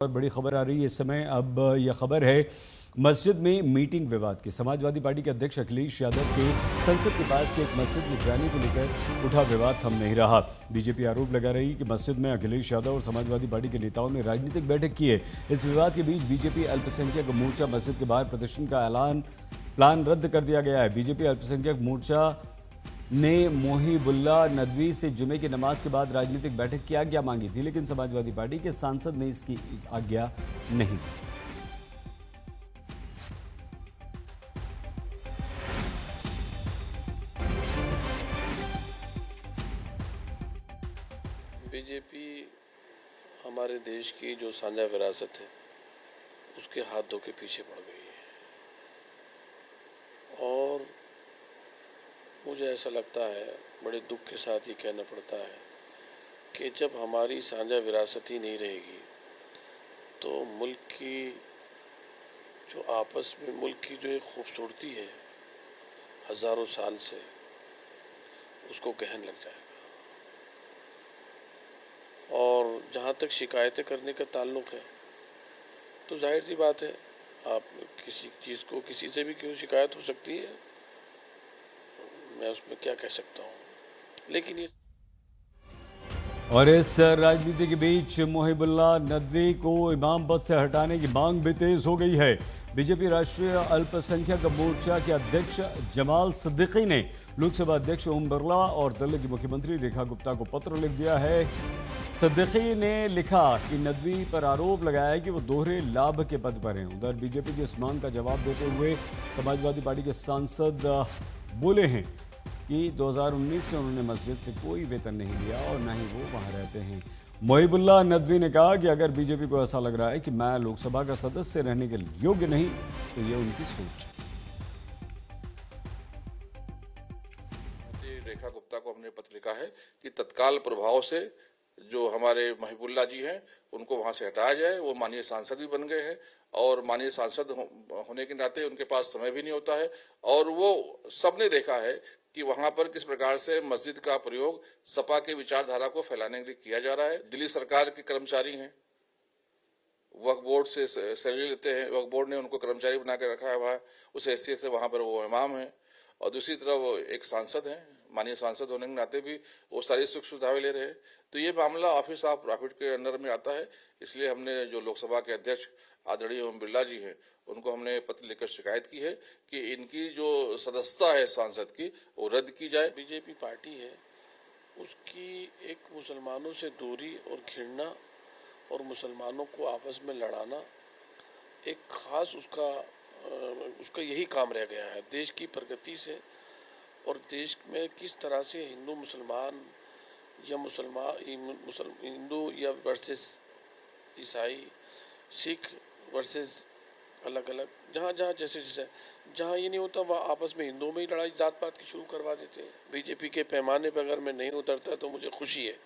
और बड़ी खबर आ रही है इस समय। अब यह खबर है मस्जिद में मीटिंग विवाद की। समाजवादी पार्टी के अध्यक्ष अखिलेश यादव के संसद के पास के एक मस्जिद में जाने को लेकर उठा विवाद थम नहीं रहा। बीजेपी आरोप लगा रही कि मस्जिद में अखिलेश यादव और समाजवादी पार्टी के नेताओं ने राजनीतिक बैठक की है। इस विवाद के बीच बीजेपी अल्पसंख्यक मोर्चा मस्जिद के बाहर प्रदर्शन का प्लान रद्द कर दिया गया है। बीजेपी अल्पसंख्यक मोर्चा ने मोहिबुल्ला नदवी से जुमे की नमाज के बाद राजनीतिक बैठक की आज्ञा मांगी थी, लेकिन समाजवादी पार्टी के सांसद ने इसकी आज्ञा नहीं। बीजेपी हमारे देश की जो साझा विरासत है उसके हाथ धो के पीछे पड़ गई है और मुझे ऐसा लगता है, बड़े दुख के साथ ये कहना पड़ता है कि जब हमारी साझा विरासत ही नहीं रहेगी तो मुल्क की जो आपस में मुल्क की जो एक खूबसूरती है हज़ारों साल से, उसको कहन लग जाएगा। और जहाँ तक शिकायतें करने का ताल्लुक़ है तो जाहिर सी बात है, आप किसी चीज़ को किसी से भी क्यों शिकायत हो सकती है, मैं उसमें क्या कह सकता हूँ। लेकिन ये और इस राजनीति के बीच मोहिबुल्ला नदवी को इमाम पद से हटाने की मांग भी तेज हो गई है। बीजेपी राष्ट्रीय अल्पसंख्यक मोर्चा के अध्यक्ष जमाल सिद्दीकी ने लोकसभा अध्यक्ष ओम बिरला और दिल्ली की मुख्यमंत्री रेखा गुप्ता को पत्र लिख दिया है। सिद्दीकी ने लिखा कि नदवी पर आरोप लगाया है कि वो दोहरे लाभ के पद पर हैं। उधर बीजेपी की इस मांग का जवाब देते हुए समाजवादी पार्टी के सांसद बोले हैं कि 2019 से उन्होंने मस्जिद से कोई वेतन नहीं लिया और न ही वो वहां रहते हैं। मोहिबुल्ला नदवी ने कहा कि अगर बीजेपी को ऐसा लग रहा है कि मैं लोकसभा का सदस्य रहने के योग्य नहीं, तो ये उनकी सोच। रेखा गुप्ता को हमने पत्र लिखा है कि तत्काल प्रभाव से जो हमारे मोहिबुल्ला जी हैं उनको वहां से हटाया जाए। वो माननीय सांसद भी बन गए हैं और माननीय सांसद होने के नाते उनके पास समय भी नहीं होता है और वो सबने देखा है कि वहां पर किस प्रकार से मस्जिद का प्रयोग सपा के विचारधारा को फैलाने के लिए किया जा रहा है। दिल्ली सरकार के कर्मचारी हैं, वक्फ बोर्ड से सैलरी लेते हैं, वक्फ बोर्ड ने उनको कर्मचारी बना के रखा है वहाँ, उस हैसियत से वहां पर वो इमाम हैं और दूसरी तरफ एक सांसद हैं, माननीय सांसद होने के नाते भी वो सारी सुख सुविधाएं ले रहे हैं। तो ये मामला ऑफिस ऑफ प्रॉफिट के अंडर में आता है। इसलिए हमने जो लोकसभा के अध्यक्ष आदरणीय ओम बिरला जी हैं उनको हमने पत्र लिखकर शिकायत की है कि इनकी जो सदस्यता है सांसद की वो रद्द की जाए। बीजेपी पार्टी है, उसकी एक मुसलमानों से दूरी और घृणा और मुसलमानों को आपस में लड़ाना एक खास उसका यही काम रह गया है। देश की प्रगति से और देश में किस तरह से हिंदू मुसलमान या हिंदू या वर्सेस ईसाई, सिख वर्सेस अलग अलग, जहाँ जैसे जहाँ ये नहीं होता वहाँ आपस में हिंदुओं में ही लड़ाई जात पात की शुरू करवा देते हैं। बीजेपी के पैमाने पर अगर मैं नहीं उतरता तो मुझे खुशी है।